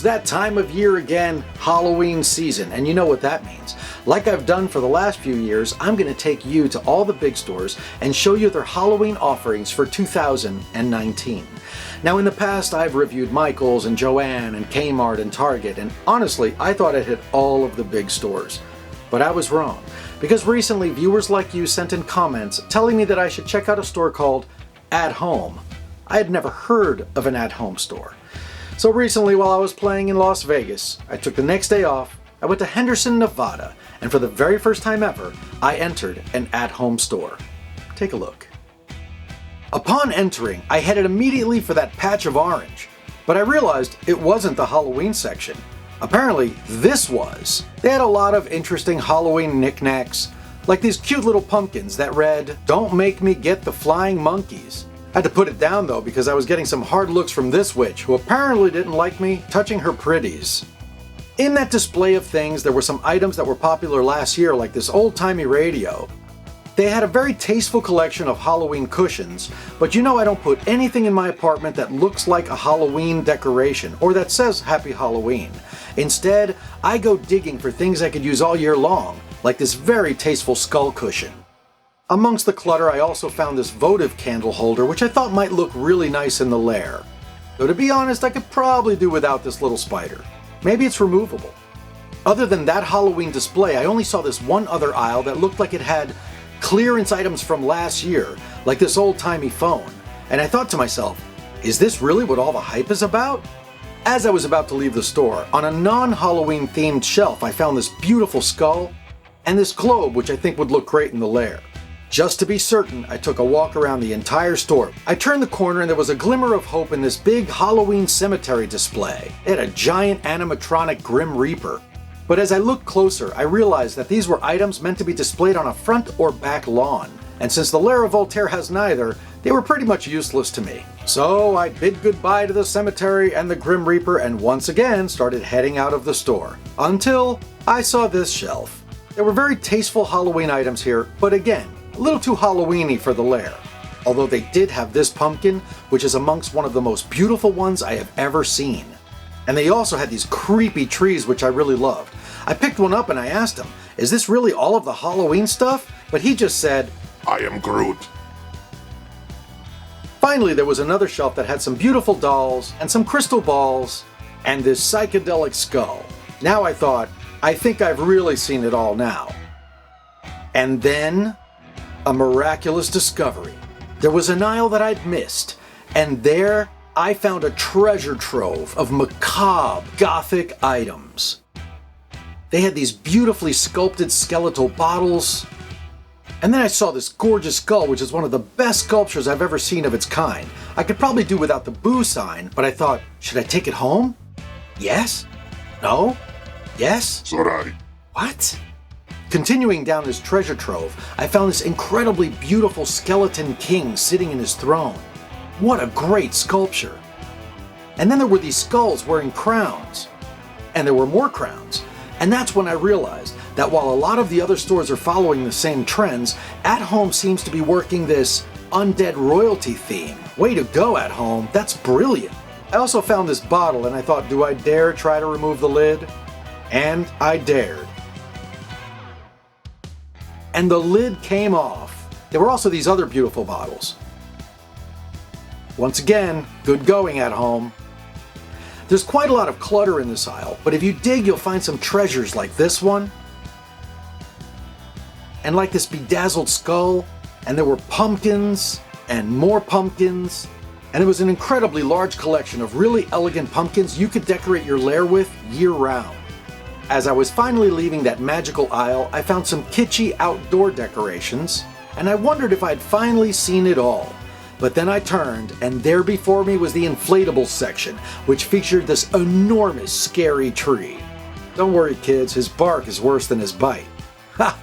that time of year again, Halloween season, and you know what that means. Like I've done for the last few years, I'm going to take you to all the big stores and show you their Halloween offerings for 2019. Now in the past I've reviewed Michael's and Joann and Kmart and Target, and honestly I thought I'd hit all of the big stores. But I was wrong, because recently viewers like you sent in comments telling me that I should check out a store called At Home. I had never heard of an at-home store. So recently, while I was playing in Las Vegas, I took the next day off, I went to Henderson, Nevada, and for the very first time ever, I entered an at-home store. Take a look. Upon entering, I headed immediately for that patch of orange, but I realized it wasn't the Halloween section. Apparently, this was. They had a lot of interesting Halloween knickknacks, like these cute little pumpkins that read, "Don't make me get the flying monkeys." I had to put it down though because I was getting some hard looks from this witch who apparently didn't like me touching her pretties. In that display of things, there were some items that were popular last year, like this old-timey radio. They had a very tasteful collection of Halloween cushions, but you know I don't put anything in my apartment that looks like a Halloween decoration or that says Happy Halloween. Instead, I go digging for things I could use all year long, like this very tasteful skull cushion. Amongst the clutter, I also found this votive candle holder, which I thought might look really nice in the lair. Though to be honest, I could probably do without this little spider. Maybe it's removable. Other than that Halloween display, I only saw this one other aisle that looked like it had clearance items from last year, like this old-timey phone. And I thought to myself, is this really what all the hype is about? As I was about to leave the store, on a non-Halloween themed shelf, I found this beautiful skull and this globe, which I think would look great in the lair. Just to be certain, I took a walk around the entire store. I turned the corner and there was a glimmer of hope in this big Halloween cemetery display. It had a giant animatronic Grim Reaper. But as I looked closer, I realized that these were items meant to be displayed on a front or back lawn. And since the Aurelio Voltaire has neither, they were pretty much useless to me. So I bid goodbye to the cemetery and the Grim Reaper and once again started heading out of the store. Until I saw this shelf. There were very tasteful Halloween items here, but again, a little too Halloween-y for the lair. Although they did have this pumpkin, which is amongst one of the most beautiful ones I have ever seen. And they also had these creepy trees, which I really loved. I picked one up and I asked him, is this really all of the Halloween stuff? But he just said, I am Groot. Finally, there was another shelf that had some beautiful dolls and some crystal balls and this psychedelic skull. Now I thought, I think I've really seen it all now. And then a miraculous discovery. There was an aisle that I'd missed, and there I found a treasure trove of macabre Gothic items. They had these beautifully sculpted skeletal bottles, and then I saw this gorgeous skull, which is one of the best sculptures I've ever seen of its kind. I could probably do without the boo sign, but I thought, should I take it home? Yes? No? Yes? Sorry. What? Continuing down this treasure trove, I found this incredibly beautiful skeleton king sitting in his throne. What a great sculpture! And then there were these skulls wearing crowns. And there were more crowns. And that's when I realized that while a lot of the other stores are following the same trends, At Home seems to be working this undead royalty theme. Way to go, At Home, that's brilliant! I also found this bottle and I thought, do I dare try to remove the lid? And I dared. And the lid came off. There were also these other beautiful bottles. Once again, good going, At Home. There's quite a lot of clutter in this aisle, but if you dig, you'll find some treasures like this one, and like this bedazzled skull, and there were pumpkins, and more pumpkins, and it was an incredibly large collection of really elegant pumpkins you could decorate your lair with year-round. As I was finally leaving that magical aisle, I found some kitschy outdoor decorations, and I wondered if I'd finally seen it all. But then I turned, and there before me was the inflatables section, which featured this enormous, scary tree. Don't worry, kids, his bark is worse than his bite. Ha!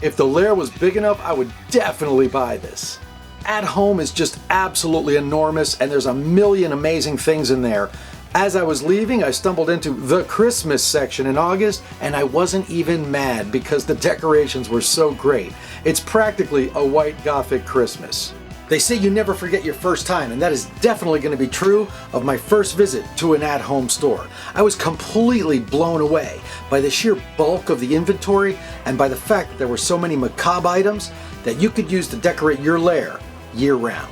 If the lair was big enough, I would definitely buy this. At Home is just absolutely enormous, and there's a million amazing things in there. As I was leaving, I stumbled into the Christmas section in August, and I wasn't even mad because the decorations were so great. It's practically a white Gothic Christmas. They say you never forget your first time, and that is definitely going to be true of my first visit to an at-home store. I was completely blown away by the sheer bulk of the inventory and by the fact that there were so many macabre items that you could use to decorate your lair year-round.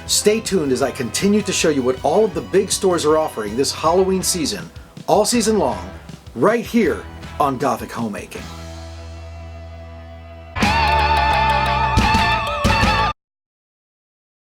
Stay tuned as I continue to show you what all of the big stores are offering this Halloween season, all season long, right here on Gothic Homemaking.